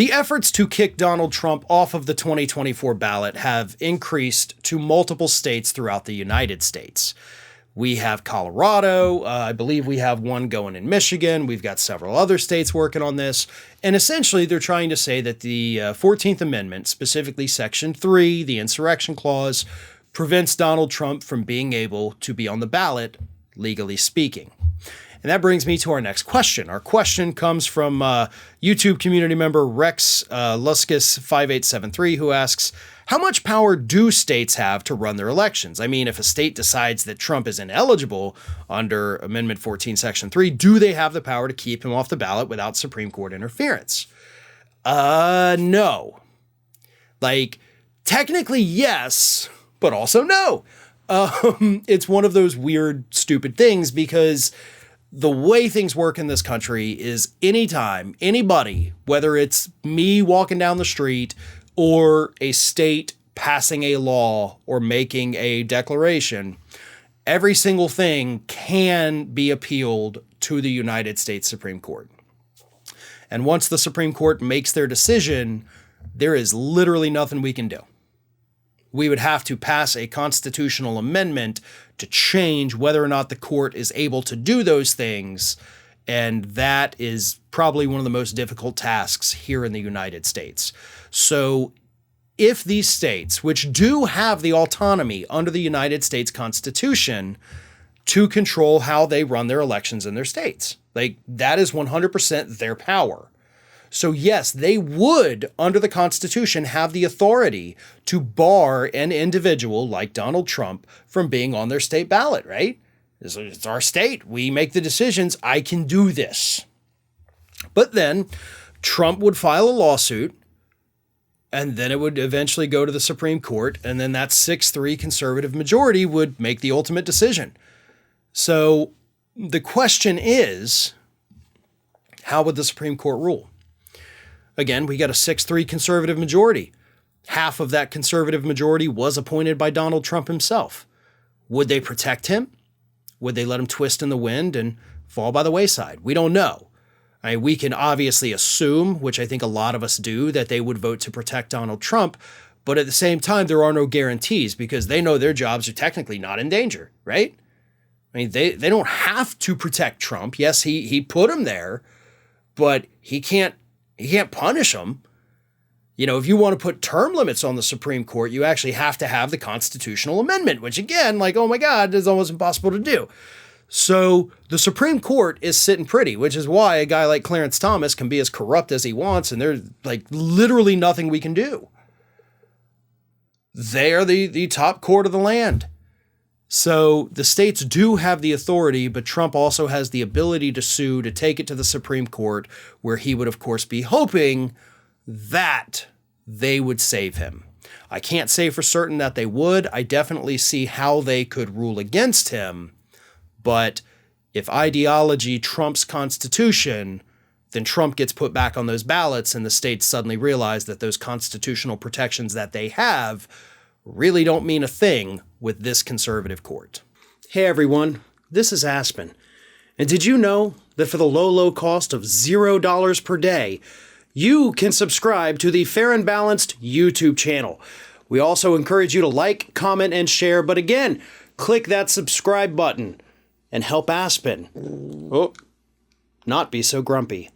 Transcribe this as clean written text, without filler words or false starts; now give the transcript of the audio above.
The efforts to kick Donald Trump off of the 2024 ballot have increased to multiple states throughout the United States. We have Colorado. I believe we have one going in Michigan. We've got several other states working on this. And essentially, they're trying to say that the 14th Amendment, specifically Section 3, the insurrection clause, prevents Donald Trump from being able to be on the ballot, legally speaking. And that brings me to our next question. Our question comes from YouTube community member Rex Lucus 5873, who asks, how much power do states have to run their elections? I mean, if a state decides that Trump is ineligible under Amendment 14, Section 3, do they have the power to keep him off the ballot without Supreme Court interference? No. Like, technically, yes, but also no. It's one of those weird, stupid things because the way things work in this country is anytime, anybody, whether it's me walking down the street or a state passing a law or making a declaration, every single thing can be appealed to the United States Supreme Court. And once the Supreme Court makes their decision, there is literally nothing we can do. We would have to pass a constitutional amendment to change whether or not the court is able to do those things. And that is probably one of the most difficult tasks here in the United States. So if these states, which do have the autonomy under the United States Constitution to control how they run their elections in their states, like that is 100% their power. So yes, they would, under the Constitution, have the authority to bar an individual like Donald Trump from being on their state ballot, right? It's our state. We make the decisions. I can do this. But then Trump would file a lawsuit, and then it would eventually go to the Supreme Court, and then that 6-3 conservative majority would make the ultimate decision. So the question is, how would the Supreme Court rule? Again, we got a 6-3 conservative majority. Half of that conservative majority was appointed by Donald Trump himself. Would they protect him? Would they let him twist in the wind and fall by the wayside? We don't know. I mean, we can obviously assume, which I think a lot of us do, that they would vote to protect Donald Trump. But at the same time, there are no guarantees because they know their jobs are technically not in danger, right? I mean, they don't have to protect Trump. Yes, he put him there, but he can't punish him. You know, if you want to put term limits on the Supreme Court, you actually have to have the constitutional amendment, which again, like, oh my God, is almost impossible to do. So the Supreme Court is sitting pretty, which is why a guy like Clarence Thomas can be as corrupt as he wants, and there's like literally nothing we can do. They are the top court of the land. So the states do have the authority, but Trump also has the ability to sue, to take it to the Supreme Court, where he would, of course, be hoping that they would save him. I can't say for certain that they would. I definitely see how they could rule against him. But if ideology trumps Constitution, then Trump gets put back on those ballots and the states suddenly realize that those constitutional protections that they have really don't mean a thing with this conservative court. Hey everyone, this is Aspen. And did you know that for the low cost of $0 per day, you can subscribe to the Fair and Balanced YouTube channel? We also encourage you to like, comment, and share, but again, click that subscribe button and help Aspen not be so grumpy.